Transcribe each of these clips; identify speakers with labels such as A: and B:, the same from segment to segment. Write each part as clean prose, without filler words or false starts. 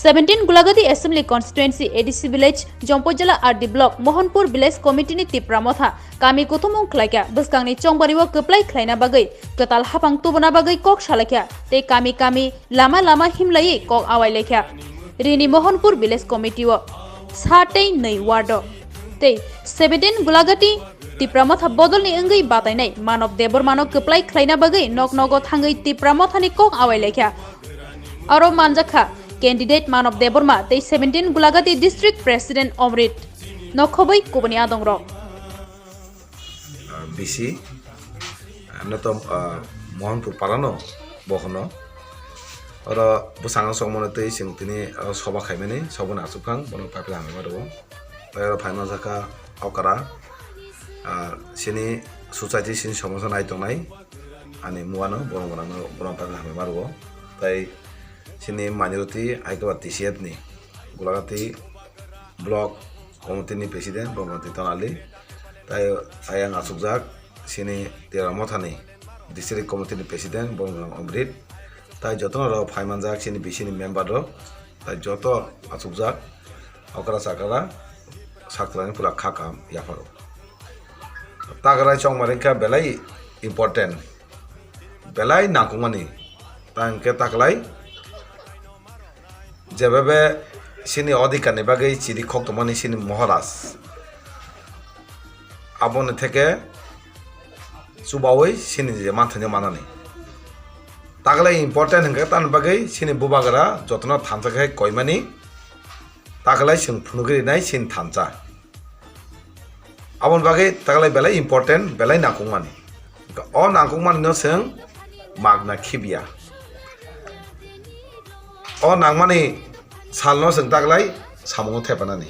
A: 17 Gulagati Assembly Constituency ADC Village Jompojala RD Block Mohanpur Village Committee ni Tipramotha kami kutumung klaika beskang ni Chongbariwa Kwplai klaina bagai ketal hapang tubona bagai kok salakya te kami lama himlai kok awai lekya rini Mohanpur Village Committee wo satei nei wardo te 17 Gulagati Tipramotha bodol ni Wngwi batainai manov debor manok Kwplai klaina bagai nok thangai Tipramotha ni kok awai lekya aro manjakha candidate Manov Deborma tei 17 Gulagati District President Omrit Nokhobai Kubani Adongrok
B: BC amna to Mohanpur Parano bohono ora busang songmono tei singtini soba khaimani sobona asukang bono Kwplai hamaro ora phaima jaka okara sini society sini samosa nai tongnai ani muano bono Kwplai hamaro tai sini majority Aikaba TCF ni Gulagati Block Committee ni President Bongati Tonali tai ayang asukjak sini Tiramotha ni District Committee ni President Bongam Omrit tai jotono ro phaimanjak sini BC ni member ro tai joto asukjak okara sakra ni pura khakam yafaro tagarai chongmarenka belai important belai nakungmani tangke taklai যেভাবে সিনি অধিকার বাগৈ চিঠি খক্তমানি সিনি মহারাজ আবনে থেকে চুবাওই সিনি যে মানথানি মানানি তাগলাই important হঙ্গে তান বাগৈ সিনি বুবাগরা যতন থানসাখাই কয়মানি তাগলাই সিং ফুনুগিরি নাই সিন থানসা আবন বাগৈ তাগলাই বেলাই ইম্পর্টেন্ট বেলাই নাকুংমানি অ নাকুংমানি নো সিং মাগনা খিবিয়া o nangmani salno sing taklai samungo thepanani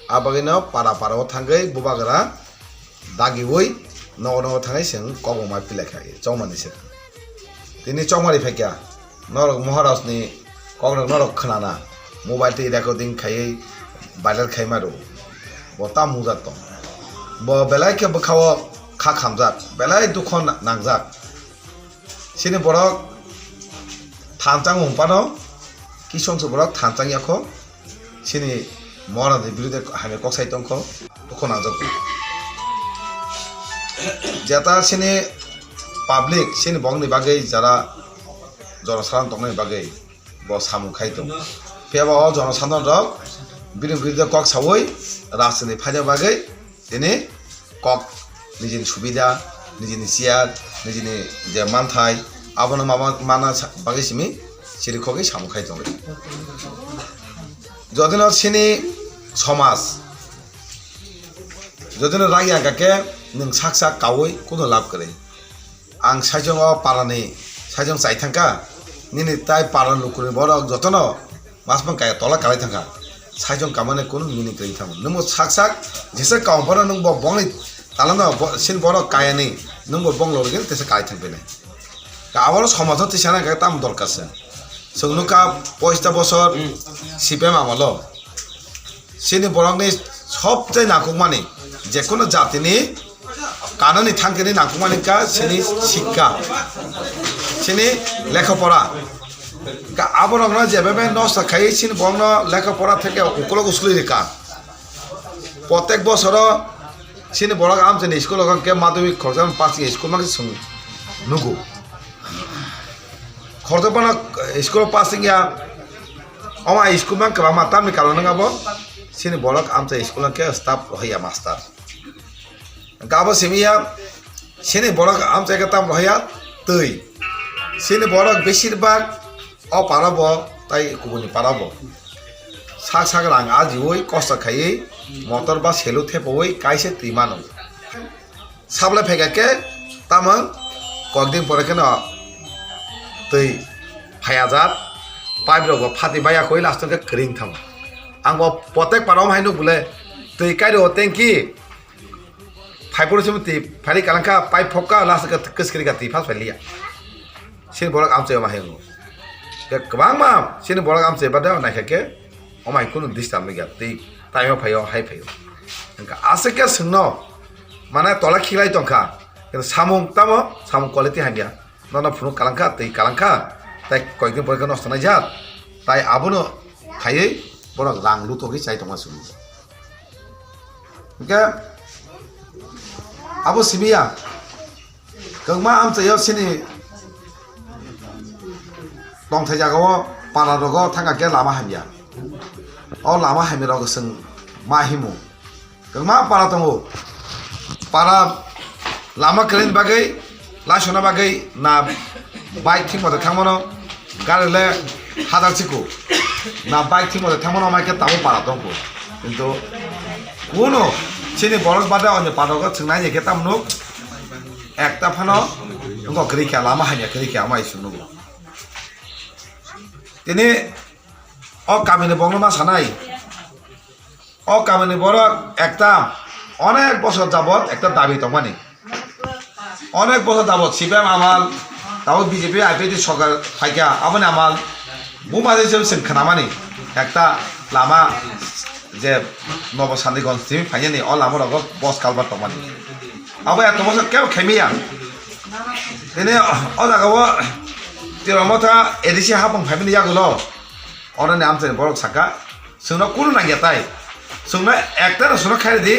B: abagino para o thangai bubagra dagiwoi no thangai sing kobomai pilakhai chongmani se tini chongmari phekya norok maharaj ni kogrok norok khnana mobile te recording khai viral khai maru bota muja to bo belai ke bkhawo kha khamjak belai dukhon nangjak sini borok thanchang umpano Kisong seborok thancang yakho sini mora de birude hame koksai tongkho tokho nangjak jeta sini public sini bongni bagai jara jarasaran tongnai bagai bo samu khai tong peba o jarasaran rok birude kok sawoi rasani phaja bagai tini kok nijini subida nijini siar nijini je manthai abono mana bagai simi sini khogai samu khai tong jodino sini সমাজ jodino ragya gake ning saksa kawoi kono lab kare ang sajong parani sajong chai thangka nini tai paran lukuri borok jotono masbang kaya tola kalai thangka sajong kamane kono mini krai thang numo saksak jese kaum boro nung bo bongni talana sin borok kaya ni nung bo bong lorgen tese kai thangbe ka aboro সমাজত tisana ka tam dorkase Sungnuka poista bosor sipem amalo sini borongni sobtai nakukmani jekono jatini kanoni thangkini nakukmani ka sini শিক্ষা sini লেখাপড়া ka aborogno jebebe নষ্ট খাই sini borogno লেখাপড়া থেকে ukolo usuli reka প্রত্যেক বছর sini borog amjeni school ke madhyamik khorjam passing school ma sung nugu Khordopana school passing ya oma school man kama tam ni kalon ngabo sini bolak amta school ke staff hoya master gabo simia sini bolak amta ke tam hoya tui sini bolak beshirbag o parabo tai kubuni parabo sak rang ajioi kosta khai motor ba selu thepoi kaise timano sabla phegake tamang kokdin pore kena tei phayajat pipe ro phati baya koi last ke kring tham angbo protek parom hainu bule tei kai ro tenki phaipor simti phari kalangka pipe phokka last ke kiskri ga ti phas phalia sin borak amche ma hengo ke kwang ma sin borak amche bada na ke omai kunu distam ga tei time फायो हाय फायो इनका आसे के संगनो माने तोला खिलाई तंखा सामुं तामो सामुं quality हानिया नना फुनु कालांखा तै कालांखा ताई कयदिन परे नष्ट नाय जात ताई आबोनो खायै बरा रां लुतोगै चाइ तंगा सुनु इनका आबो सिबिया गंमा आमचायाव सिनि दं थाइ जागाव पाना रग थांगा के लामा हामिया अ लामा हामि रग जों मा हिमु गंमा पाना दङ पाना लामा करेन बागै लासना बागै ना बाइक थिं मते थांमनो गारले हादारसिको ना बाइक थिं मते थांमनो माके ताबो पाना दङ किन्तु कोनो सिनि बरक बादा अन्य पानग जोंनाय जे तामनु एकता फानो नंगो ग्रिखा लामा हामिया ग्रिखा माइ सुनु তিনি অ কামিনী বংলমা সানাই অ কামিনী বড় একটা অনেক বছর যাবত একটা দাবি তমানি অনেক বছর যাবত সিপিএম আমাল তাও বিজেপি আইপিডি সরকার ফাইকা আবনে আমাল বুমাদে যে খানামানি একটা লামা যে নবসান্দিগঞ্জ সিমি ফাইনি অ লামা রগ বস কালবার তমানি আবো এত বছর কেউ খেমিয়া তিনি অ জাগাও Tiramota edisi hapang family yagulo orang ni amsen borok saka sungna kunu nangya tai sungna ekta sungna khai di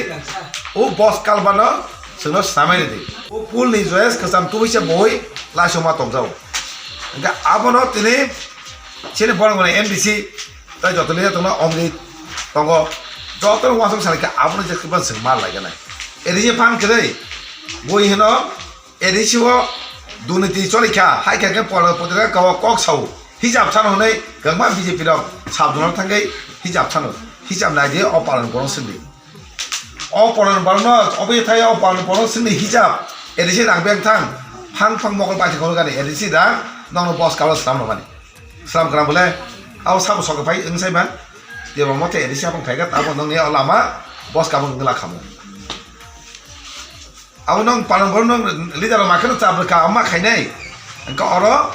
B: o boss kalbano sungna samai di o pool ni joes kasam tu bisa boy la soma tomjau enka abono tini chene borong ne MDC tai jotoni tongna omri tongo jotor wasong salika abono je kiban singmal lagi nai edisi pan kedai boy hino edisi wo দুর্নীতি চলে খা high খাকে পত্রিকা গাওয়া cock Sau হিজাব Chhano হनै গংমা BJP rock সাবধান থাঙ্গै হিজাব ছানো হিজাব নাই যে অপালন বরং সিনি অপালন বরং অবে থাই অপালন বরং সিনি হিজাব এদিসে রাং বেং থাং ফাং ফাং মকল পাতি কোন গানি এদিসি দা নং বস কালো সালাম নমানি সালাম গ্রাম বলে আও সাব সক ফাই ইনসাইমান দেব মতে এদিসি আপং ফাইগা তাবো নংনি লাमा বস কাবং গলা খামু Aku nong paling baru nong lidah lo makan tu berkah amak kaya ni, engkau orang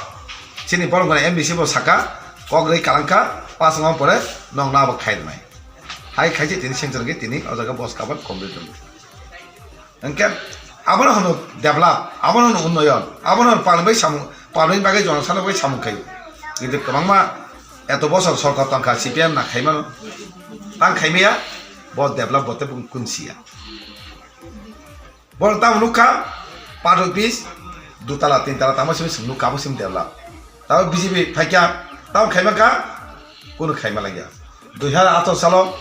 B: sini baru mana MBC baru saka, kau geri kalangka pas ngam pore nong nabak kaya ni, hai kaya tini sengcer lagi tini, orang jaga bos kabar komplit tu. Engkau, apa nak hendak develop, apa nak unnoyan, apa nak paling baik samu, paling bagai jono sana bagai samu kaya. Jadi kemang ma, itu bos sorot tangka CPM nak kaya mana, tang kaya ni ya, bos develop bos tu kunci ya. Bor tamu nuka, paru bis, dua tala, tiga tala, tamu sih nuka, apa sih develop. Tahu BJP, fakia, tahu kaya mana, kono kaya mana lagi. 2008 salo,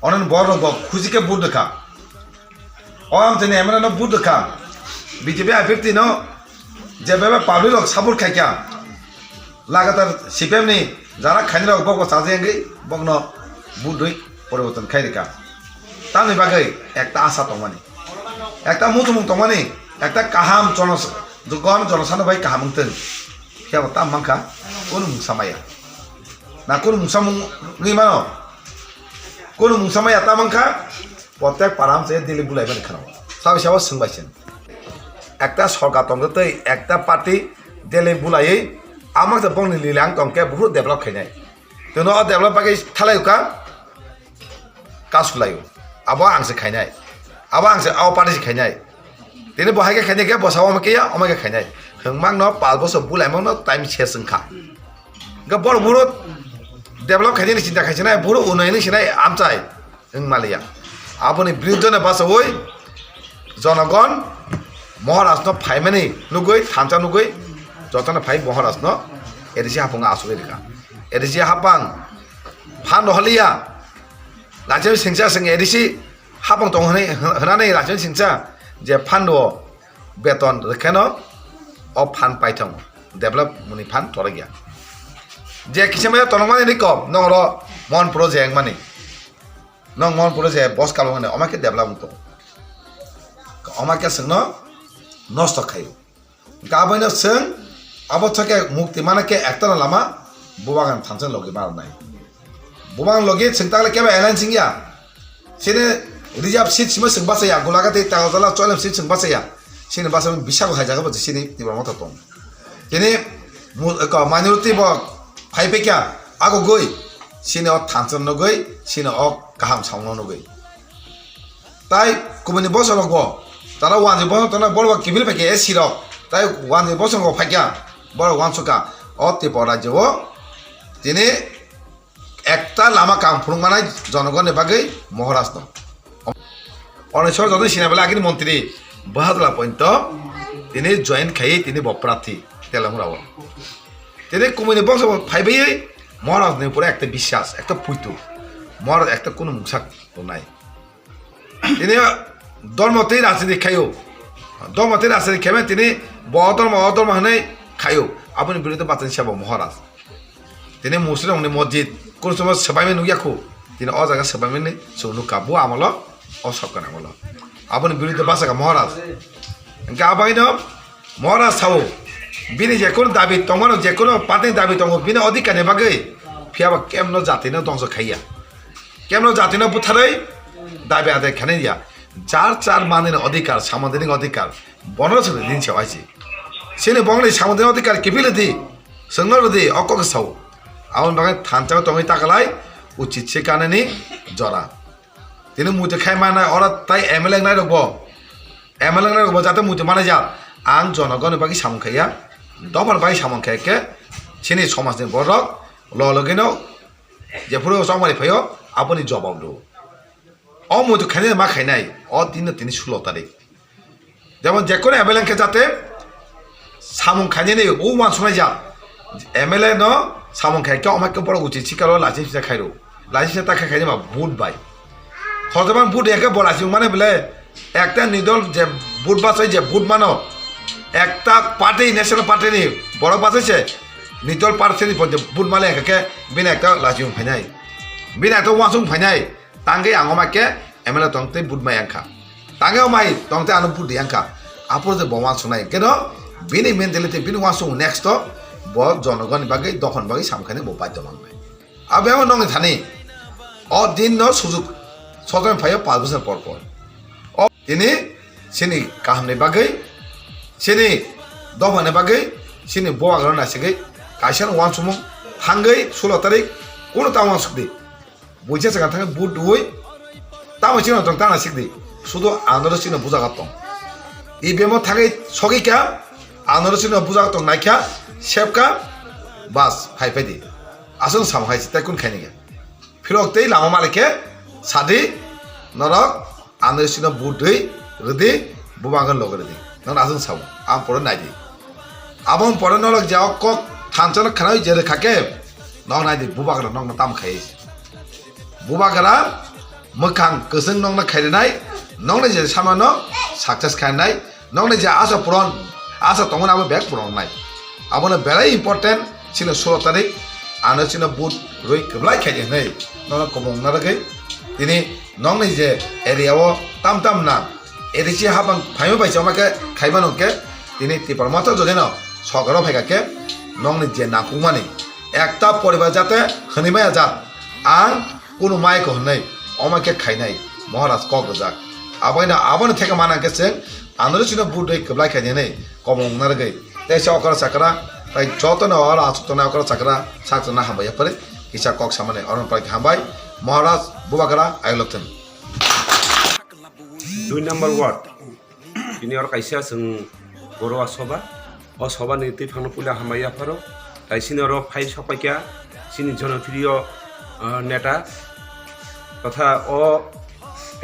B: orang bor bor, khusus ke bud dekam. Orang tu ni, emang no bud dekam. BJP I50 no, jebebe public log sabur kaya. Lagatar CPM ni, jara kaya log bor sahaja yang gay, bor no bud doi, poribotan kaya dekam. Tahu ni bagai, ekta asa tomani. একটা মুতুমুং তমানি একটা কাহাম Johns দুগন জনসানো ভাই কাহামুং তেন কেবল তা মাংকা কোন মুংসামায়া না কোন মুংসামুং নিমানো কোন মুংসামায়া তা মাংকা প্রত্যেক পারাম সে দিলি বুলাইবেন খানো সাবে সাবে সোংবাইছেন একটা সরকার তন্ত্রতে একটা পার্টি দিলি বুলাই আমাক তো বংনি লিলাং তংকে বহুত ডেভেলপ খাইনাই তেনো ডেভেলপ বাকি থালাইকা কাসুলাইও আবো আংসে খাইনাই Abang saya awak pada si kanyai, ini bahaya kanyai ke bos awak makia, awak makia kanyai, hengmang no pal bos bulai mang no time share sengkak, gak bor burut, develop kanyai ni cinta kanyai, burut unai ni cinta amcai, heng Malaysia, apa ni bridge na bas awoi, zonagon, moharas no pay mani, nugoi, thamsa nugoi, jotana pay moharas no, edisi hapang asuli dika, edisi hapang, pan rohalia, lajam sengsa seng edisi habang tong hanai rajon singcha je phando beton rekhano o phan paithong develop muni phan toragya je kisame tonongmani nikom nongro mon project mani nong mon project boss kalongane omake develop to omake singno nosto khayo gabaino sing abo thake mukti manake ekta lama bubagan thangchen logi mar nai bubagan logi singtale kebe airline singya sine Rijab sit semua sengba saya, gulaga teh tahu salah soalnya sit sengba saya, sini bahasa bisa kau hajar apa sini di bawah mata tong. Jadi, kalau minority bah, hai pekya, aku goi, sini orang tansan no goi, sini orang kaham samno nugai tai kumani bosong ko tara wanji bosong tona bolwa kibil pake esiro tai wanji bosong ko phakya bor wansuka অতি পরাজয় তিনি একটা লামা কাম ফুরুমানাই জনগণের বাগে মহারাজ দম অনেশ্বর যত সিনাবেলা আগের মন্ত্রী বাহাদুলা পর্যন্ত তিনি জয়েন্ট খাই তিনি বপ্রার্থী তেলামুরাও তিনি কুমিনি বংশ ফাইবেই মহারাজের উপরে একটা বিশ্বাস একটা পুইতু মহারাজ একটা কোনো মুসাক নাই তিনি ধর্মতেই রাজনীতি খাইও ধর্মতেই রাজনীতি খেবে তিনি অধর্ম হনে খাইও আপনি বিরুদ্ধে বাঁচেন সেবা মহারাজ তিনি মুসলিম মসজিদ কোন সময় সেবাইমে নুয়াখো তিনি অ জায়গা সেবাইমে নেই সৌনু কাবু আমল অসকান আমল আপনি বিরুদ্ধে বাঁচাকা মহারাজ গাবাইন মহারাজ সাও বিনি যে কোনো দাবি তোমার যে কোনো পার্টির দাবি তোমার বিনি অধিকার বাগে ফিয়াবা কেমন জাতিনো ধ্বংস খাইয়া কেমন জাতিনো বুথারাই দাবি আদায় খানে দিয়া যার মানের অধিকার সাংবিধানিক অধিকার বনরস দিন সেবাইছে সেনে বংলে সাংবিধানিক অধিকার কেপিলে দি সোংনর দি অকক সাও আমন বাগে থানচাও তুমি তাকালাই উচিত সে কানেনি জরা তিনি মুতে খাই মানে ওরা তাই এমএলএ নাই রব এমএলএ নাই রব যাতে মুতে মানে যা আং জনগণের বাকি সামন খাইয়া দফার বাকি সামন খাইকে সেনি সমাজের বড় লগেন যে পুরো সমারি ফাইও আপনি জবাব দো অ মুতে খাইনে মা খাইনাই অ দিন তিনি 16 তারিখ যেমন যে কোনো এমএলএ যাতে সামন খাইনে নেই ও মান শোনাই যা এমএলএ ন সামন খাইকে আমাকে বড় উচিত শিকার লাইসেন্স খাইরো লাইসেন্স তাকে খাইনে মা বুট বাই হজমান বুট একে বলাছি মানে বলে একটা নিদল যে বুট বাসাই যে বুট মানো একটা পার্টি ন্যাশনাল পার্টি নি বড় বাসাইছে নিদল পার্টি বুট মালে একে বিনা একটা লাইসেন্স ফাইনাই বিনা একটা ওয়াসুং ফাইনাই তাঙ্গে আঙমাকে এমএলএ তংতে বুট মাই আংখা তাঙ্গে মাই তংতে আনো বুট আংখা আপর যে বমা শোনাই কেন বিনি মেন্টালিটি বিনি ওয়াসুং নেক্সট ব জনগণ বাগে দখন বাগে সামখানে ব বাধ্য মানবে আবে আমার নঙ্গে থানি অ দিন ন সুযোগ সদন ফাইও 5 বছর পর অ তিনি সেনি কাহামনে বাগে সেনি দফানে বাগে সেনি বুবাগ্রানো নাসিগে কাইসান ওয়ান সুমুং থাঙ্গै 16 তারিখ কোনো তাওয়ান সুকদি বইছে সাকা থাঙ্গে বুট হই তাও চিনো তং তানা সিকদি শুধু আন্দোলন চিনো বুজাগাতং ই বেমো থাঙ্গে সগিকা আন্দোলন চিনো বুজাগাতং নাইখা সেবকা বাস ফাইফাইদি আসল সামহাইছি তাই কোন খাইনিগে ফিরকতেই লামা মালিকে সাদি নরক আন্দোলন বুট হই রদি বুবাগান লগরে দি নন আসল সাম আম পড়ে নাইদি আবম পড়ে নলক যাও কক থানচন খানাই জেরে খাকে নং নাইদি বুবাগান নং তাম খাই বুবাগারা মখাং কসং নং খাইনাই নং যে সামানো সাকসেস খাইনাই নং যে আশা পূরণ আশা তখন আবার ব্যাগ পূরণ নাই আবনে বেড়াই ইম্পর্টেন্ট ছিল 16 তারিখ আনো ছিল বুট রই কেবলাই খাইছে নাই নন কমং না রাখে তিনি নং যে এরিয়াও তাম তাম না এদিকে হাবাং ফাইমে পাইছে আমাকে খাইবানোকে তিনি টিপার মাত্র যদি না সরকারও ফাইকাকে নং যে নাকুমানি একটা পরিবার যাতে হনিমায়া যাত আর কোনো মাইক হনাই আমাকে খাইনাই মহারাজ কক যাক আবাইনা আবনে থেকে মানা গেছে আন্দোলন ছিল বুট রই কেবলাই খাইছে নাই কমং না রাখে তাই সরকার চাকরা তাই যত না আর আসত না করা চাকরা সাকত না হাবাই পারে কিসা কক সামনে অরণ পাই হাবাই মহারাজ বুবাগ্রা আইলতেন
C: 2 নম্বর word ini or kaisa sing boro asoba o soba ni ti phano pula hamaya paro tai sini ro phai sopakya sini জনপ্রিয় নেতা তথা ও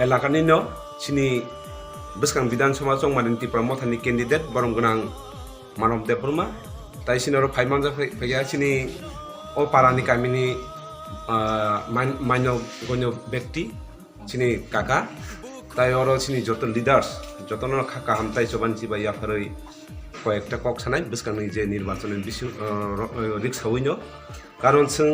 C: এলাকানি ন sini beskang বিধানসভা জংমানি ti promothani candidate borong gonang মানব দেববর্মা তাই sini ro phai manja phaya sini o parani kamini মান্য গণ্য ব্যক্তি sini কাকা তাই ওরা চিনি যত লিডার্স যত খাকা হামতাই জবান জিবা ইয়াফারই কয়েকটা কক সানাই বসকানি যে নির্বাচনের বিষয় রিক্স হইন কারণ जों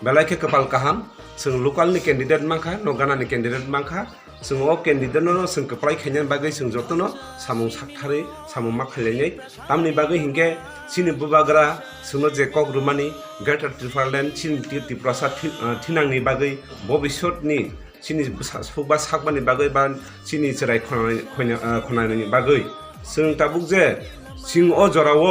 C: বেলাইকে কপাল কাহাম जों লোকালনি ক্যান্ডিডেট মাখা নগানানি ক্যান্ডিডেট মাখা जों ও ক্যান্ডিডেটনো जों কপ্লাই খাইনান বাগै जों যতনো সামং সাকথারে সামং মাখাইলাইনাই তামনি বাগै হিংগে চিনি বুবাগ্রা जोंनो যে কক রুমানি গ্রেটার ত্রিপুরাল্যান্ড চিনি ত্রিপুরা থিনাংনি বাগै ভবিষ্যতনি চিনি সুবা সাকবানি বাগৈ বা চিনি চেরাই খনানি বাগৈ जों ताबुक जे सिं अ जराव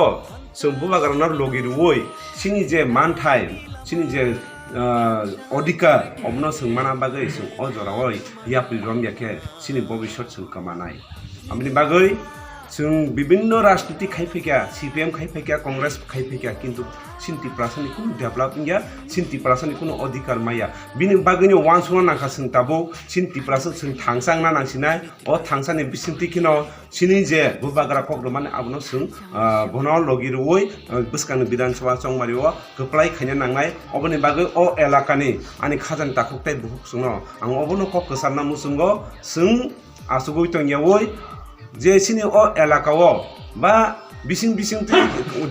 C: जों बुबाग्रानार लगिरुवै चिनि जे मानथाय चिनि जे अधिकार अबनो सोंमाना बागै सों अजरावै यापिल रम याखे सिनि भबिष्यत सों कमानाय आमनि बागै जों विभिन्न राजनीति खायफैया CPM खायफैया कांग्रेस खायफैया किन्तु 70% कुन डेभलपिंग या 70% कुन अधिकार माया बिनि बागैनि वानसुना नाखा जों ताबो 70% जों थांसांना नांसिनाय अ थांसानि बिसिंति किनो सिनि जे बुबाग्रा कग्र माने आबनो जों बनो लगिरुवै बस्कानि विधानसभा चंमारिवा कप्लाय खायना नांनाय अबनि बागै अ एलाकानि आनि खाजान ताखुकताय बुहुक सुनो आं अबनो कक कसारना मुसुंगो जों आसुगै तंयावै जे सिनि अ एलाकाओ बा बिसिं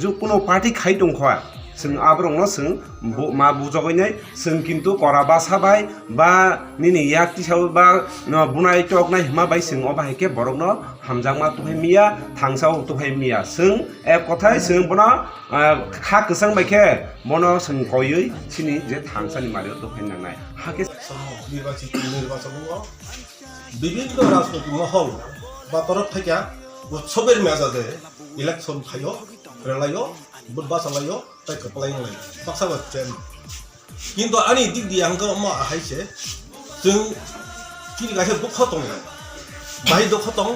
C: जो कोनो पार्टी खाइ दंखा जों आब्रंनो जों मा बुजगैनाय जों किन्तु कराबा साबाय बा निनि याक्ति साव बा बुनाय टकनाय हिमा बाय जों अबाहायके बरकनो हामजांमा तुहाय मिया थांसाव तुहाय मिया जों एक कथाय जों बना खा गोसां बायखे मनो जों गयै सिनि जे थांसानि मारियाव तुहाय नांनाय हाके
D: নির্বাচন বিভিন্ন রাজনৈতিক মহল বা তরফ থেকে উৎসবের মেজাজে ইলেকশন খাইও রেলাইও বুধবা চালাইও তাই কপ্লাই বাক্সাবাদ ট্রেন কিন্তু আনি দিক দিয়ে আঙ্ক মা আহাইছে जों চিনি গাছে দুঃখ দं বাহি দুঃখ दं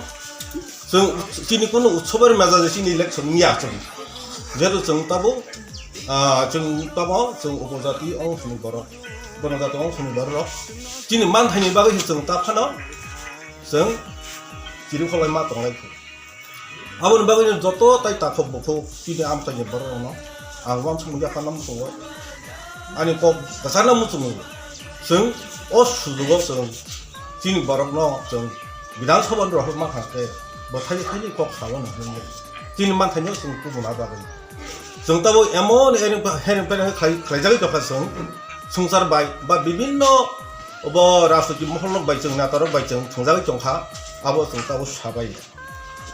D: जों চিনি কোনো উৎসবের মেজাজে চিনি ইলেকশন নিয়া जों যেহেতু जों তাবো जों উপজাতি অংশনি बर' बनजाति অংশনি बर' চিনি মানথাইনি বাগै जों ताफानो जों जिरुखलाय मा दंलायखौ आबोन बागैनो जत ताय ताखौ बखौ दिनै आमथायनि बर'नो आं वाम समुया खालाम सङो आनि कब गासाना मुसुमु जों अ सुजुगाव जों दिनै बर'नो जों बिधान सभानि रह माखासे बथाय खायनि कब खालाम होनो दिनै मानथायनो जों गुबुना बागै जों ताबो एमन हेरनिफ्राय खायजागै दफा जों संसार बाय बा विभिन्न अब राजनीतिक महल बाय जों नातार बाय जों थंजागै दंखा आबो जों ताबो साबाय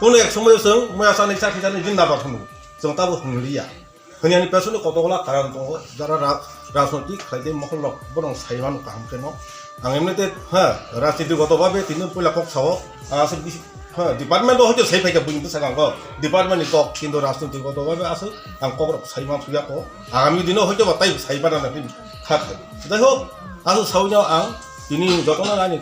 D: কোনো এক সময় जों मया सानै साखि जानो दिन नाबा थानो जों ताबो हंलिया हनियानि पेसोनो कतगला कारण दङ जारा राजनीतिक खायदे महल बरं साइमान कामकेनो आं एमनेते राजनीति गतभाबे तिनो पहिला कक साव आसे डिपार्टमेन्ट हयतो साइफायका बुंनो सागांगो डिपार्टमेन्टनि कक किन्तु राजनीति गतभाबे आसे आं कक साइमान सुयाको आगामी दिनाव हयतो बाताय साइबाना नानि खाखा जाय होक आसो सावनाव आं दिनै जतन आनि